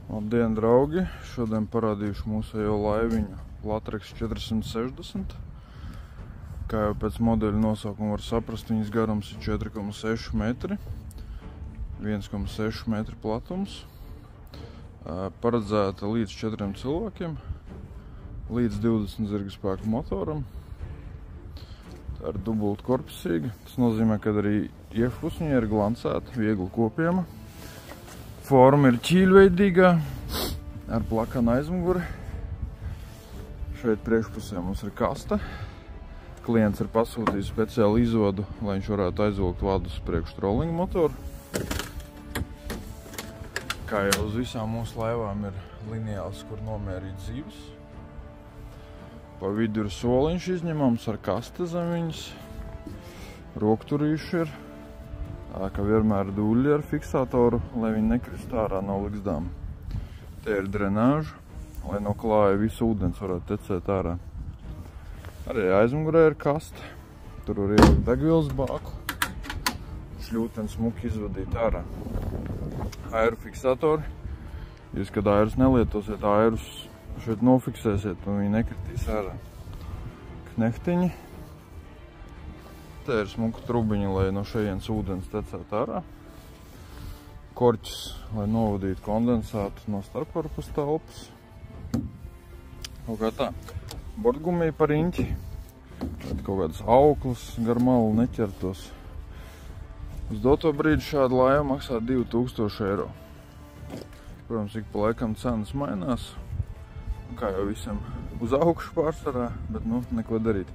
Labdien, draugi! Šodien parādīšu mūsējo laiviņu Latrex 460. Kā jau pēc modeļa nosaukuma var saprast, viņas garums ir 4,6 metri, 1,6 metri platums. Paredzēta līdz 4 cilvēkiem, līdz 20 zirgspēku motoram. Tā ir dubult korpusīga. Tas nozīmē, ka arī iekšpusņa ir glancēta, viegli kopiema. Forma ir ķīļveidīgā, ar plakanu aizmuguri. Šeit priekšpusē mums ir kaste. Klients ir pasūtījis speciālu izvadu, lai viņš varētu aizvilkt vadus priekš trollinga motoru. Kā jau uz visām mūsu laivām ir lineāls, kur nomērīt zīves. Pa vidu ir soliņš izņemams ar kaste zem viņas. Rokturīši ir. Kā vienmēr dūļi ar fiksātoru, lai viņi nekrist ārā no ligzdām. Te ir drenāža, lai no klāja visu ūdens varētu tecēt ārā. Arī aizmugurē ir kaste. Tur var ielikt degvielas bāku. Šļūteni smuki izvadīt ārā. Airu fiksātori. Jūs, kad airus nelietosiet, airus šeit nofiksēsiet un viņi nekritīs ārā. Knehtiņi. Te ir smuka trubiņa, lai no šejienes ūdens tecētu ārā. Korķis, lai novadītu kondensātu no starpkorpusa telpas. Kaut kā tā. Bordgumija par riņķi. Tad kaut kādas auklas gar malu neķertos. Uz doto brīdi šāda laiva maksā 2000 eiro. Protams, ik pa laikam cenas mainās. Kā jau visam uz augšu pārsvarā, bet neko darīt.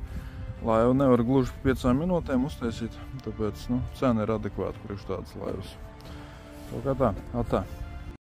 Laivu nevar gluži 5 minūtēm uztaisīt, tāpēc cena ir adekvāta priekš tādas laivas. Kaut kā tā.